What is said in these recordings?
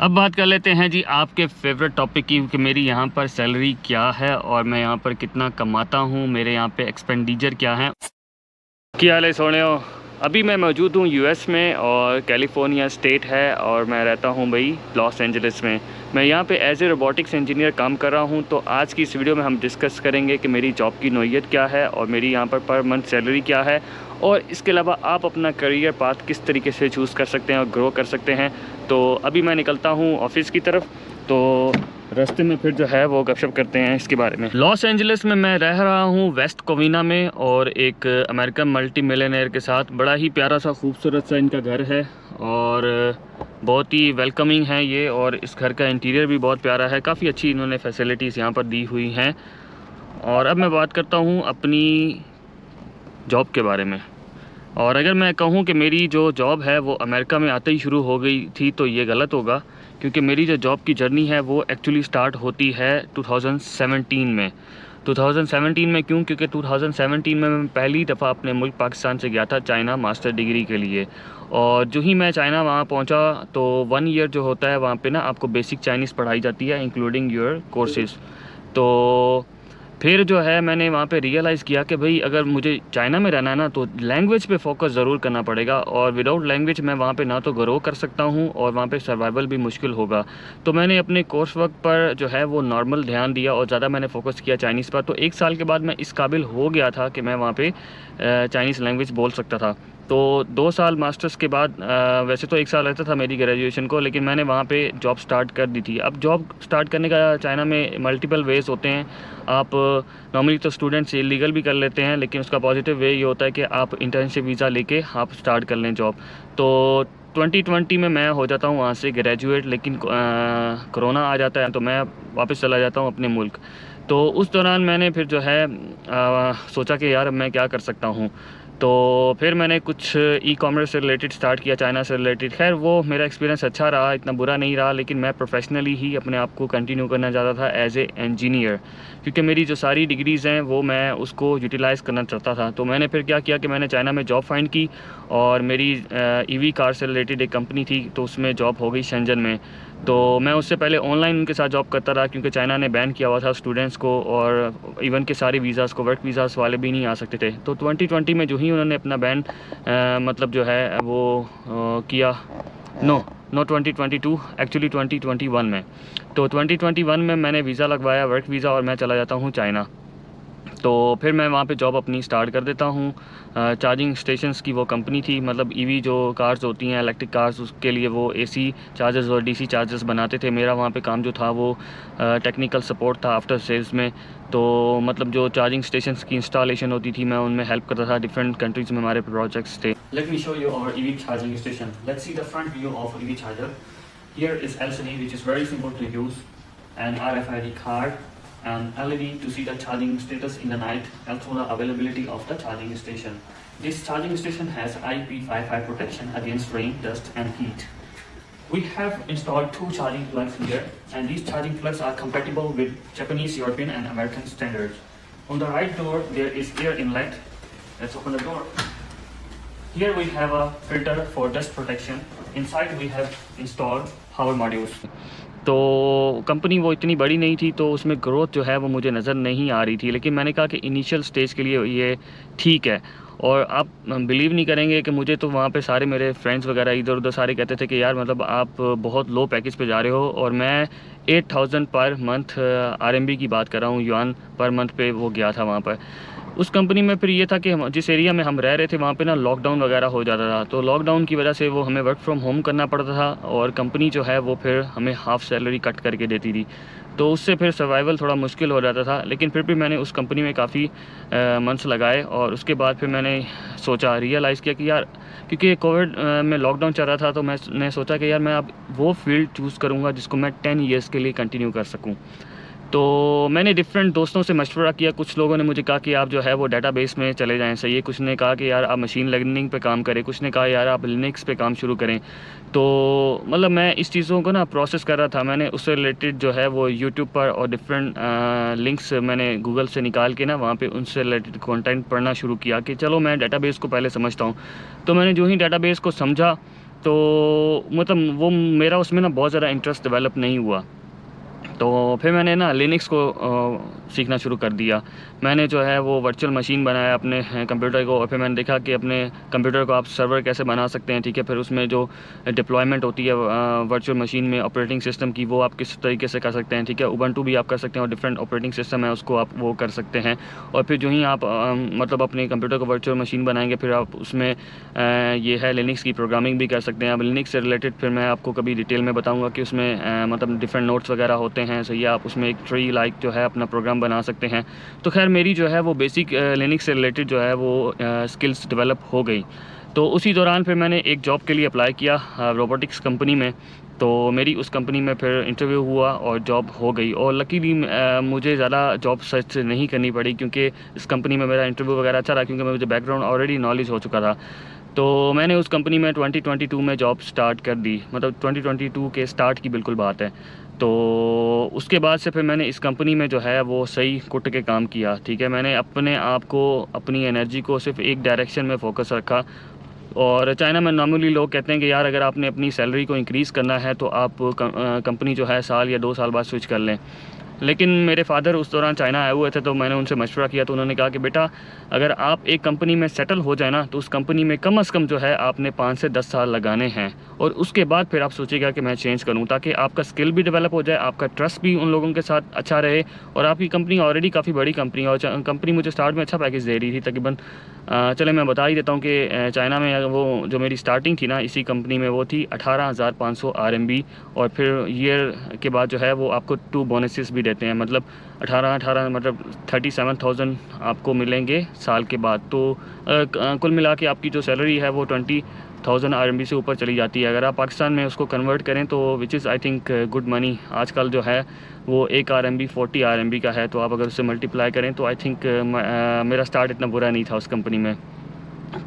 अब बात कर लेते हैं जी आपके फेवरेट टॉपिक की कि मेरी यहाँ पर सैलरी क्या है और मैं यहाँ पर कितना कमाता हूँ, मेरे यहाँ पे एक्सपेंडिचर क्या है। क्या हाल है सोनियो। अभी मैं मौजूद हूँ यूएस में और कैलिफोर्निया स्टेट है और मैं रहता हूँ भाई लॉस एंजलिस में। मैं यहाँ पे एज ए रोबोटिक्स इंजीनियर काम कर रहा हूँ। तो आज की इस वीडियो में हम डिस्कस करेंगे कि मेरी जॉब की नौइयत क्या है और मेरी यहाँ पर मंथ सैलरी क्या है, और इसके अलावा आप अपना करियर पाथ किस तरीके से चूज़ कर सकते हैं और ग्रो कर सकते हैं। तो अभी मैं निकलता हूँ ऑफिस की तरफ, तो रास्ते में फिर जो है वो गपशप करते हैं इसके बारे में। लॉस एंजलिस में मैं रह रहा हूँ वेस्ट कोविना में, और एक अमेरिकन मल्टी मिलियनेयर के साथ। बड़ा ही प्यारा सा खूबसूरत सा इनका घर है और बहुत ही वेलकमिंग है ये, और इस घर का इंटीरियर भी बहुत प्यारा है। काफ़ी अच्छी इन्होंने फैसिलिटीज़ यहाँ पर दी हुई हैं। और अब मैं बात करता हूँ अपनी जॉब के बारे में। और अगर मैं कहूँ कि मेरी जो जॉब है वो अमेरिका में आते ही शुरू हो गई थी तो ये गलत होगा, क्योंकि मेरी जो जॉब की जर्नी है वो एक्चुअली स्टार्ट होती है 2017 में। 2017 में क्यों? क्योंकि 2017 में मैं पहली दफ़ा अपने मुल्क पाकिस्तान से गया था चाइना मास्टर डिग्री के लिए। और जो ही मैं चाइना वहाँ पहुँचा तो 1 ईयर जो होता है वहाँ पे ना आपको बेसिक चाइनीज़ पढ़ाई जाती है इंक्लूडिंग योर कोर्सेज़। तो फिर जो है मैंने वहाँ पे रियलाइज़ किया कि भाई अगर मुझे चाइना में रहना है ना तो लैंग्वेज पे फोकस ज़रूर करना पड़ेगा, और विदाउट लैंग्वेज मैं वहाँ पे ना तो ग्रो कर सकता हूँ और वहाँ पे सर्वाइवल भी मुश्किल होगा। तो मैंने अपने कोर्स वर्क पर जो है वो नॉर्मल ध्यान दिया और ज़्यादा मैंने फोकस किया चाइनीज़ पर। तो 1 साल के बाद मैं इस काबिल हो गया था कि मैं वहाँ पे चाइनीज़ लैंग्वेज बोल सकता था। तो 2 साल मास्टर्स के बाद वैसे तो 1 साल रहता था मेरी ग्रेजुएशन को, लेकिन मैंने वहाँ पे जॉब स्टार्ट कर दी थी। अब जॉब स्टार्ट करने का चाइना में मल्टीपल वेज़ होते हैं। आप नॉर्मली तो स्टूडेंट्स इलीगल भी कर लेते हैं, लेकिन उसका पॉजिटिव वे ये होता है कि आप इंटर्नशिप वीज़ा लेके आप स्टार्ट कर लें जॉब। तो 2020 में मैं हो जाता हूँ वहाँ से ग्रेजुएट, लेकिन कोरोना आ जाता है तो मैं वापस चला जाता हूँ अपने मुल्क। तो उस दौरान मैंने फिर जो है सोचा कि यार अब मैं क्या कर सकता हूँ। तो फिर मैंने कुछ ई कॉमर्स से रिलेटेड स्टार्ट किया, चाइना से रिलेटेड। खैर वो मेरा एक्सपीरियंस अच्छा रहा, इतना बुरा नहीं रहा, लेकिन मैं प्रोफेशनली ही अपने आप को कंटिन्यू करना चाहता था एज ए इंजीनियर, क्योंकि मेरी जो सारी डिग्रीज़ हैं वो मैं उसको यूटिलाइज़ करना चाहता था। तो मैंने फिर क्या किया कि मैंने चाइना में जॉब फाइंड की, और मेरी ईवी कार से रिलेटेड एक कंपनी थी तो उसमें जॉब हो गई शेंजन में। तो मैं उससे पहले ऑनलाइन उनके साथ जॉब करता रहा, क्योंकि चाइना ने बैन किया हुआ था स्टूडेंट्स को, और इवन के सारे वीज़ाज़ को, वर्क वीज़ाज़ वाले भी नहीं आ सकते थे। तो 2020 में जो ही उन्होंने अपना बैन मतलब जो है वो किया, नो 2022 एक्चुअली 2021 में। तो 2021 में मैंने वीज़ा लगवाया, वर्क वीज़ा, और मैं चला जाता हूँ चाइना। तो फिर मैं वहाँ पे जॉब अपनी स्टार्ट कर देता हूँ। चार्जिंग स्टेशंस की वो कंपनी थी, मतलब ईवी जो कार्स होती हैं, इलेक्ट्रिक कार्स, उसके लिए वो एसी चार्जर्स और डीसी चार्जर्स बनाते थे। मेरा वहाँ पे काम जो था वो टेक्निकल सपोर्ट था आफ्टर सेल्स में। तो मतलब जो चार्जिंग स्टेशंस की इंस्टॉलेशन होती थी मैं उनमें हेल्प करता था। डिफरेंट कंट्रीज़ में हमारे प्रोजेक्ट्स थे। Let me show you our EV charging station. Let's see the front view of EV charger. Here is LCD which is very simple to use, and RFID card and LED to see the charging status in the night, also the availability of the charging station. This charging station has IP55 protection against rain, dust and heat. We have installed 2 charging plugs here, and these charging plugs are compatible with Japanese, European and American standards. On the right door there is air inlet. Let's open the door. Here we have a filter for dust protection. Inside we have installed power modules. तो company वो इतनी बड़ी नहीं थी तो उसमें growth जो है वो मुझे नज़र नहीं आ रही थी, लेकिन मैंने कहा कि इनिशियल स्टेज के लिए ये ठीक है। और आप बिलीव नहीं करेंगे कि मुझे तो वहाँ पे सारे मेरे फ्रेंड्स वगैरह इधर उधर सारे कहते थे कि यार मतलब आप बहुत लो पैकेज पे जा रहे हो, और मैं 8000 पर मंथ RMB की बात कर रहा हूँ, युआन पर मंथ पे वो गया था वहाँ पर। उस कंपनी में फिर ये था कि जिस एरिया में हम रह रहे थे वहाँ पे ना लॉकडाउन वगैरह हो जाता था, तो लॉकडाउन की वजह से वो हमें वर्क फ्रॉम होम करना पड़ता था, और कंपनी जो है वो फिर हमें हाफ़ सैलरी कट करके देती थी। तो उससे फिर सर्वाइवल थोड़ा मुश्किल हो जाता था, लेकिन फिर भी मैंने उस कंपनी में काफ़ी मंथ्स लगाए। और उसके बाद फिर मैंने सोचा, रियलाइज़ किया कि यार, क्योंकि कोविड में लॉकडाउन चल रहा था, तो मैंने सोचा कि यार मैं अब वो फील्ड चूज़ करूँगा जिसको मैं 10 ईयर्स के लिए कंटिन्यू कर सकूँ। तो मैंने डिफरेंट दोस्तों से मशवरा किया। कुछ लोगों ने मुझे कहा कि आप जो है वो डेटाबेस में चले जाएं, सही है। कुछ ने कहा कि यार आप मशीन लर्निंग पे काम करें, कुछ ने कहा यार आप लिनक्स पे काम शुरू करें। तो मतलब मैं इस चीज़ों को ना प्रोसेस कर रहा था। मैंने उससे रिलेटेड जो है वो यूट्यूब पर और डिफरेंट लिंक्स मैंने गूगल से निकाल के ना वहाँ पे उनसे रिलेटेड कंटेंट पढ़ना शुरू किया कि चलो मैं डेटाबेस को पहले समझता हूँ। तो मैंने जो ही डेटाबेस को समझा तो मतलब वो मेरा उसमें ना बहुत ज़्यादा इंटरेस्ट डेवलप नहीं हुआ। तो फिर मैंने ना लिनक्स को सीखना शुरू कर दिया। मैंने जो है वो वर्चुअल मशीन बनाया अपने कंप्यूटर को, और फिर मैंने देखा कि अपने कंप्यूटर को आप सर्वर कैसे बना सकते हैं, ठीक है। फिर उसमें जो डिप्लॉयमेंट होती है वर्चुअल मशीन में ऑपरेटिंग सिस्टम की, वो आप किस तरीके से कर सकते हैं, ठीक है। उबंटू भी आप कर सकते हैं और डिफरेंट ऑपरेटिंग सिस्टम है उसको आप वो कर सकते हैं। और फिर जो ही आप मतलब अपने कंप्यूटर को वर्चुअल मशीन बनाएंगे, फिर आप उसमें ये है लिनक्स की प्रोग्रामिंग भी कर सकते हैं। अब लिनक्स से रिलेटेड फिर मैं आपको कभी डिटेल में बताऊंगा कि उसमें मतलब डिफरेंट नोट्स वगैरह होते हैं, सही है। आप उसमें एक ट्री लाइक जो है अपना प्रोग्राम बना सकते हैं। तो खैर मेरी जो है वो बेसिक लिनक्स से रिलेटेड जो है वो स्किल्स डेवलप हो गई। तो उसी दौरान फिर मैंने एक जॉब के लिए अप्लाई किया रोबोटिक्स कंपनी में। तो मेरी उस कंपनी में फिर इंटरव्यू हुआ और जॉब हो गई। और लकीली मुझे ज़्यादा जॉब सर्च नहीं करनी पड़ी, क्योंकि इस कंपनी में मेरा इंटरव्यू वगैरह अच्छा रहा, क्योंकि मुझे बैकग्राउंड ऑलरेडी नॉलेज हो चुका था। तो मैंने उस कंपनी में 2022 में जॉब स्टार्ट कर दी, मतलब 2022 के स्टार्ट की बिल्कुल बात है। तो उसके बाद से फिर मैंने इस कंपनी में जो है वो सही कुट के काम किया, ठीक है। मैंने अपने आप को, अपनी एनर्जी को सिर्फ एक डायरेक्शन में फोकस रखा। और चाइना में नॉर्मली लोग कहते हैं कि यार अगर आपने अपनी सैलरी को इंक्रीज़ करना है तो आप कंपनी जो है साल या 2 साल बाद स्विच कर लें। लेकिन मेरे फादर उस दौरान चाइना आए हुए थे, तो मैंने उनसे मशवरा किया, तो उन्होंने कहा कि बेटा अगर आप एक कंपनी में सेटल हो जाए ना, तो उस कंपनी में कम से कम जो है आपने 5 से 10 साल लगाने हैं, और उसके बाद फिर आप सोचिएगा कि मैं चेंज करूं, ताकि आपका स्किल भी डेवलप हो जाए, आपका ट्रस्ट भी उन लोगों के साथ अच्छा रहे। और आपकी कंपनी ऑलरेडी काफ़ी बड़ी कंपनी है, और कंपनी मुझे स्टार्ट में अच्छा पैकेज दे रही थी तकरीबन। चले मैं बता ही देता हूँ कि चाइना में वो जो मेरी स्टार्टिंग थी ना इसी कंपनी में, वो थी 18,500 RMB। और फिर ईयर के बाद जो है वो आपको 2 बोनसेस भी देते हैं, मतलब 18 मतलब 37,000 आपको मिलेंगे साल के बाद। तो कुल मिला के आपकी जो सैलरी है वो 20,000 RMB से ऊपर चली जाती है। अगर आप पाकिस्तान में उसको कन्वर्ट करें तो which is I think good money. आजकल जो है वो 1 RMB 40 RMB का है, तो आप अगर उससे मल्टीप्लाई करें तो आई थिंक मेरा स्टार्ट इतना बुरा नहीं था उस कंपनी में।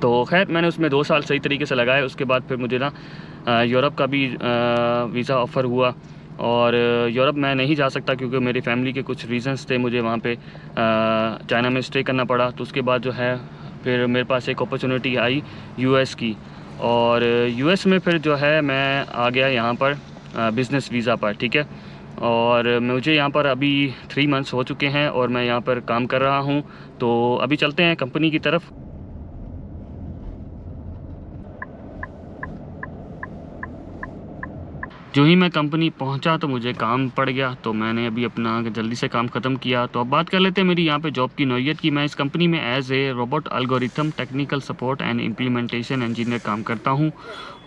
तो खैर मैंने उसमें 2 साल सही तरीके से लगाए। उसके बाद फिर मुझे ना यूरोप का भी वीज़ा ऑफ़र हुआ, और यूरोप मैं नहीं जा सकता क्योंकि मेरी फैमिली के कुछ रीज़न्स थे, मुझे वहाँ पे चाइना में स्टे करना पड़ा। तो उसके बाद जो है फिर मेरे पास एक अपॉर्चुनिटी आई यूएस की, और यूएस में फिर जो है मैं आ गया यहाँ पर बिज़नेस वीज़ा पर, ठीक है। और मुझे यहाँ पर अभी 3 मंथ्स हो चुके हैं और मैं यहाँ पर काम कर रहा हूँ। तो अभी चलते हैं कंपनी की तरफ। जो ही मैं कंपनी पहुंचा तो मुझे काम पड़ गया, तो मैंने अभी अपना जल्दी से काम ख़त्म किया। तो अब बात कर लेते हैं मेरी यहाँ पे जॉब की नौयत की। मैं इस कंपनी में as a robot algorithm technical support and implementation engineer काम करता हूँ।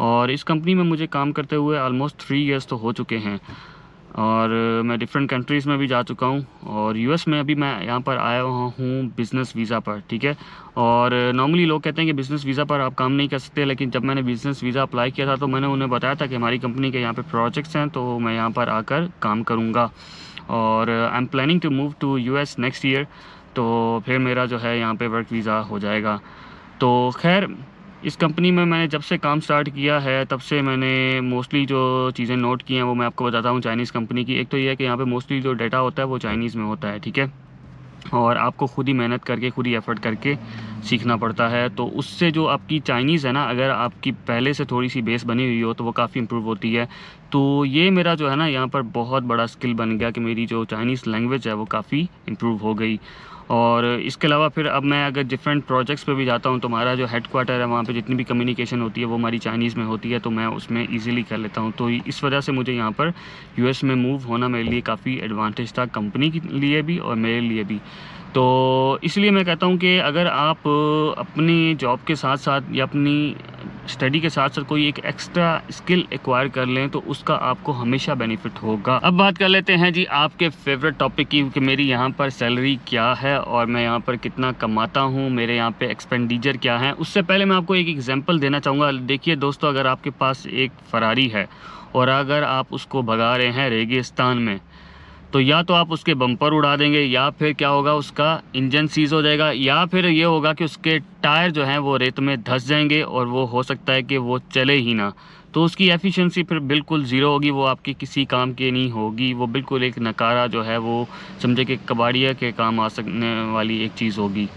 और इस कंपनी में मुझे काम करते हुए ऑलमोस्ट 3 इयर्स तो हो चुके हैं, और मैं डिफरेंट कंट्रीज़ में भी जा चुका हूँ। और यूएस में अभी मैं यहाँ पर आया हुआ हूँ बिज़नेस वीज़ा पर, ठीक है। और नॉर्मली लोग कहते हैं कि बिज़नेस वीज़ा पर आप काम नहीं कर सकते, लेकिन जब मैंने बिज़नेस वीज़ा अप्लाई किया था तो मैंने उन्हें बताया था कि हमारी कंपनी के यहाँ पे प्रोजेक्ट्स हैं, तो मैं यहाँ पर आकर काम करूँगा। और I am planning to move to US next year, तो फिर मेरा जो है यहाँ पे वर्क वीज़ा हो जाएगा। तो खैर इस कंपनी में मैंने जब से काम स्टार्ट किया है तब से मैंने मोस्टली जो चीज़ें नोट की हैं वो मैं आपको बताता हूँ चाइनीज़ कंपनी की। एक तो ये है कि यहाँ पे मोस्टली जो डाटा होता है वो चाइनीज़ में होता है, ठीक है। और आपको खुद ही मेहनत करके, खुद ही एफ़र्ट करके सीखना पड़ता है। तो उससे जो आपकी चाइनीज़ है ना, अगर आपकी पहले से थोड़ी सी बेस बनी हुई हो तो वो काफ़ी इम्प्रूव होती है। तो ये मेरा जो है ना यहाँ पर बहुत बड़ा स्किल बन गया कि मेरी जो चाइनीज़ लैंग्वेज है वो काफ़ी इम्प्रूव हो गई। और इसके अलावा फिर अब मैं अगर डिफरेंट प्रोजेक्ट्स पे भी जाता हूँ तो हमारा जो हेडक्वार्टर है वहाँ पे जितनी भी कम्युनिकेशन होती है वो हमारी चाइनीज़ में होती है, तो मैं उसमें इजीली कर लेता हूँ। तो इस वजह से मुझे यहाँ पर यूएस में मूव होना मेरे लिए काफ़ी एडवांटेज था, कंपनी के लिए भी और मेरे लिए भी। तो इसलिए मैं कहता हूँ कि अगर आप अपनी जॉब के साथ साथ या अपनी स्टडी के साथ साथ कोई एक एक्स्ट्रा स्किल एक्वायर कर लें तो उसका आपको हमेशा बेनिफिट होगा। अब बात कर लेते हैं जी आपके फेवरेट टॉपिक की, कि मेरी यहाँ पर सैलरी क्या है और मैं यहाँ पर कितना कमाता हूँ, मेरे यहाँ पे एक्सपेंडिचर क्या है। उससे पहले मैं आपको एक एग्जांपल देना चाहूँगा। देखिए दोस्तों, अगर आपके पास एक फरारी है और अगर आप उसको भगा रहे हैं रेगिस्तान में, तो या तो आप उसके बम्पर उड़ा देंगे, या फिर क्या होगा, उसका इंजन सीज़ हो जाएगा, या फिर ये होगा कि उसके टायर जो हैं वो रेत में धंस जाएंगे और वो हो सकता है कि वो चले ही ना। तो उसकी एफिशिएंसी फिर बिल्कुल ज़ीरो होगी, वो आपकी किसी काम की नहीं होगी, वो बिल्कुल एक नकारा जो है वो समझे कि कबाड़िया के काम आ सकने वाली एक चीज़ होगी।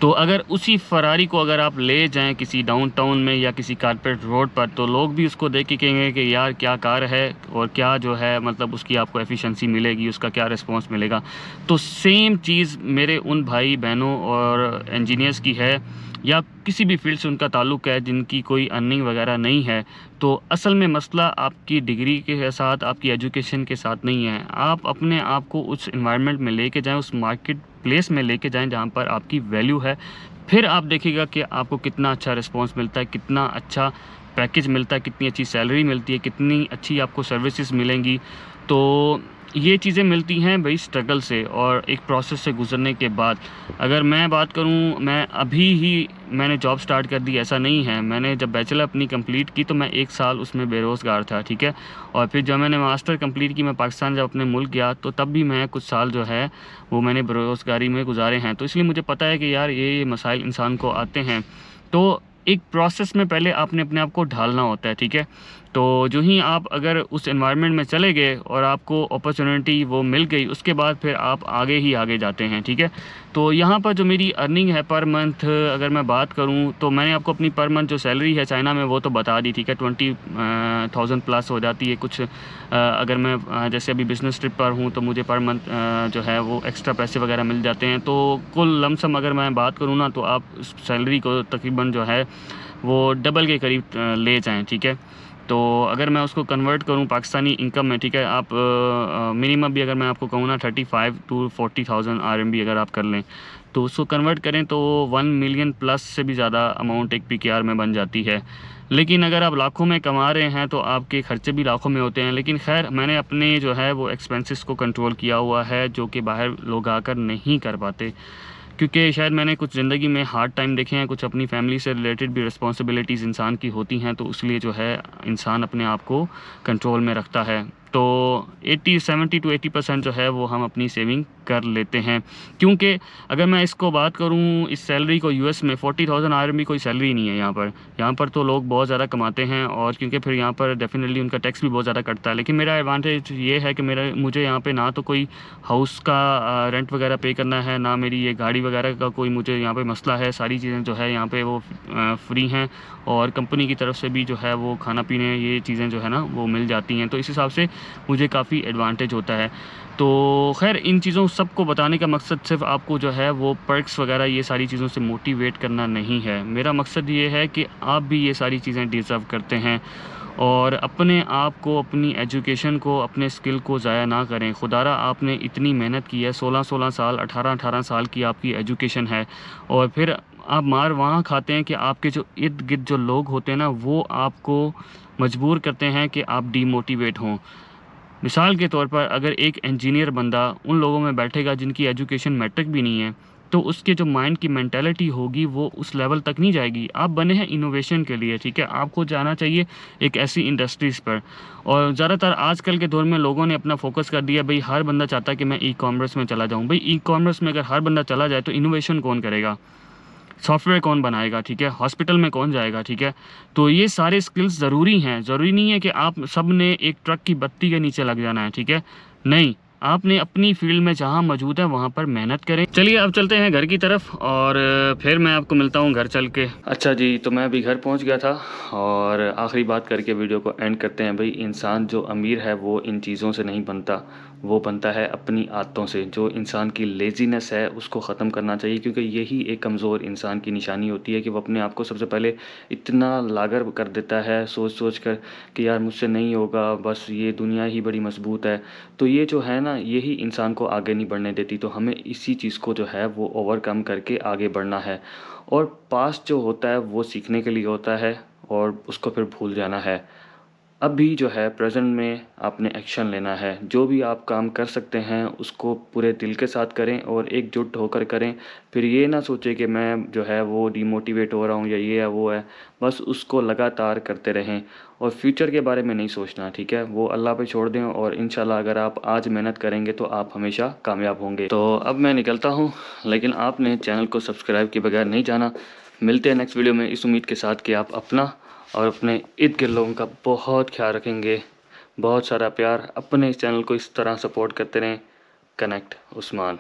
तो अगर उसी फरारी को अगर आप ले जाएं किसी डाउनटाउन में या किसी कारपेट रोड पर, तो लोग भी उसको देख के कहेंगे कि यार क्या कार है, और क्या जो है मतलब उसकी आपको एफिशिएंसी मिलेगी, उसका क्या रिस्पांस मिलेगा। तो सेम चीज़ मेरे उन भाई बहनों और इंजीनियर्स की है, या किसी भी फील्ड से उनका ताल्लुक़ है जिनकी कोई अर्निंग वगैरह नहीं है। तो असल में मसला आपकी डिग्री के साथ, आपकी एजुकेशन के साथ नहीं है। आप अपने आप को उस एनवायरनमेंट में लेके जाएं, उस मार्केट प्लेस में लेके जाएं जहां पर आपकी वैल्यू है। फिर आप देखिएगा कि आपको कितना अच्छा रिस्पांस मिलता है, कितना अच्छा पैकेज मिलता है, कितनी अच्छी सैलरी मिलती है, कितनी अच्छी आपको सर्विसेज मिलेंगी। तो ये चीज़ें मिलती हैं भाई स्ट्रगल से और एक प्रोसेस से गुजरने के बाद। अगर मैं बात करूं, मैं अभी ही मैंने जॉब स्टार्ट कर दी, ऐसा नहीं है। मैंने जब बैचलर अपनी कंप्लीट की तो मैं 1 साल उसमें बेरोज़गार था, ठीक है। और फिर जब मैंने मास्टर कंप्लीट की, मैं पाकिस्तान जब अपने मुल्क गया, तो तब भी मैं कुछ साल जो है वो मैंने बेरोज़गारी में गुजारे हैं। तो इसलिए मुझे पता है कि यार ये मसाइल इंसान को आते हैं। तो एक प्रोसेस में पहले आपने अपने आप को ढालना होता है, ठीक है। तो जो ही आप अगर उस एनवायरनमेंट में चले गए और आपको अपॉर्चुनिटी वो मिल गई, उसके बाद फिर आप आगे ही आगे जाते हैं, ठीक है। तो यहाँ पर जो मेरी अर्निंग है पर मंथ, अगर मैं बात करूँ तो मैंने आपको अपनी पर मंथ जो सैलरी है चाइना में वो तो बता दी, ठीक है। 20,000 प्लस हो जाती है कुछ। अगर मैं जैसे अभी बिज़नेस ट्रिप पर हूँ तो मुझे पर मंथ जो है वो एक्स्ट्रा पैसे वगैरह मिल जाते हैं। तो कुल लमसम अगर मैं बात करूँ ना, तो आप उस सैलरी को तकरीबन जो है वो डबल के करीब ले जाएँ, ठीक है। तो अगर मैं उसको कन्वर्ट करूँ पाकिस्तानी इनकम में, ठीक है, आप मिनिमम भी अगर मैं आपको कहूँ ना 35 to 40,000 RMB अगर आप कर लें, तो उसको कन्वर्ट करें तो 1 मिलियन प्लस से भी ज़्यादा अमाउंट एक PKR में बन जाती है। लेकिन अगर आप लाखों में कमा रहे हैं तो आपके खर्चे भी लाखों में होते हैं। लेकिन खैर मैंने अपने जो है वो एक्सपेंसेस को कंट्रोल किया हुआ है, जो कि बाहर लोग आकर नहीं कर पाते। क्योंकि शायद मैंने कुछ ज़िंदगी में हार्ड टाइम देखे हैं, कुछ अपनी फैमिली से रिलेटेड भी रिस्पॉन्सिबिलिटीज़ इंसान की होती हैं, तो इसलिए जो है इंसान अपने आप को कंट्रोल में रखता है। तो 70 to 80% जो है वो हम अपनी सेविंग कर लेते हैं। क्योंकि अगर मैं इसको बात करूं, इस सैलरी को US में 40,000 RMB कोई सैलरी नहीं है यहाँ पर तो लोग बहुत ज़्यादा कमाते हैं, और क्योंकि फिर यहाँ पर डेफिनेटली उनका टैक्स भी बहुत ज़्यादा कटता है। लेकिन मेरा एडवांटेज ये है कि मुझे यहाँ पे ना तो कोई हाउस का रेंट वगैरह पे करना है, ना मेरी ये गाड़ी वगैरह का कोई मुझे यहाँ पे मसला है। सारी चीज़ें जो है यहाँ पे वो फ्री हैं, और कंपनी की तरफ से भी जो है वो खाना पीने ये चीज़ें जो है ना वो मिल जाती हैं। तो इस हिसाब से मुझे काफ़ी एडवांटेज होता है। तो खैर इन चीज़ों सबको बताने का मकसद सिर्फ आपको जो है वो पर्क्स वगैरह ये सारी चीज़ों से मोटिवेट करना नहीं है। मेरा मकसद ये है कि आप भी ये सारी चीज़ें डिज़र्व करते हैं, और अपने आप को, अपनी एजुकेशन को, अपने स्किल को ज़ाया ना करें। खुदारा आपने इतनी मेहनत की है, 16-16 साल, 18-18 साल की आपकी एजुकेशन है, और फिर आप मार वहाँ खाते हैं कि आपके जो इर्द गिर्द जो लोग होते हैं ना, वो आपको मजबूर करते हैं कि आप डीमोटिवेट हों। मिसाल के तौर पर अगर एक इंजीनियर बंदा उन लोगों में बैठेगा जिनकी एजुकेशन मैट्रिक भी नहीं है, तो उसके जो माइंड की मेंटालिटी होगी वो उस लेवल तक नहीं जाएगी। आप बने हैं इनोवेशन के लिए, ठीक है, आपको जाना चाहिए एक ऐसी इंडस्ट्रीज़ पर। और ज़्यादातर आजकल के दौर में लोगों ने अपना फोकस कर दिया, भाई हर बंदा चाहता है कि मैं ई-कॉमर्स में चला जाऊँ। भाई ई-कॉमर्स में अगर हर बंदा चला जाए तो इनोवेशन कौन करेगा, सॉफ्टवेयर कौन बनाएगा, ठीक है, हॉस्पिटल में कौन जाएगा, ठीक है। तो ये सारे स्किल्स ज़रूरी हैं। ज़रूरी नहीं है कि आप सब ने एक ट्रक की बत्ती के नीचे लग जाना है, ठीक है, नहीं, आपने अपनी फील्ड में जहाँ मौजूद है वहाँ पर मेहनत करें। चलिए अब चलते हैं घर की तरफ, और फिर मैं आपको मिलता हूँ घर चल के। अच्छा जी, तो मैं अभी घर पहुँच गया था, और आखिरी बात करके वीडियो को एंड करते हैं। भाई इंसान जो अमीर है वो इन चीज़ों से नहीं बनता, वो बनता है अपनी आदतों से। जो इंसान की लेज़ीनेस है उसको ख़त्म करना चाहिए, क्योंकि यही एक कमज़ोर इंसान की निशानी होती है कि वो अपने आप को सबसे पहले इतना लागर कर देता है सोच सोच कर कि यार मुझसे नहीं होगा, बस ये दुनिया ही बड़ी मजबूत है। तो ये जो है ना, यही इंसान को आगे नहीं बढ़ने देती। तो हमें इसी चीज़ को जो है वो ओवरकम करके आगे बढ़ना है, और पास्ट जो होता है वो सीखने के लिए होता है, और उसको फिर भूल जाना है। अभी जो है प्रेजेंट में आपने एक्शन लेना है। जो भी आप काम कर सकते हैं उसको पूरे दिल के साथ करें और एकजुट होकर करें। फिर ये ना सोचें कि मैं जो है वो डिमोटिवेट हो रहा हूँ या ये है वो है। बस उसको लगातार करते रहें, और फ्यूचर के बारे में नहीं सोचना, ठीक है, वो अल्लाह पे छोड़ दें। और इंशाल्लाह अगर आप आज मेहनत करेंगे तो आप हमेशा कामयाब होंगे। तो अब मैं निकलता हूँ, लेकिन आपने चैनल को सब्सक्राइब किए बगैर नहीं जाना। मिलते हैं नेक्स्ट वीडियो में, इस उम्मीद के साथ कि आप अपना और अपने इर्द गिर्द लोगों का बहुत ख्याल रखेंगे। बहुत सारा प्यार, अपने इस चैनल को इस तरह सपोर्ट करते रहें। कनेक्ट उस्मान।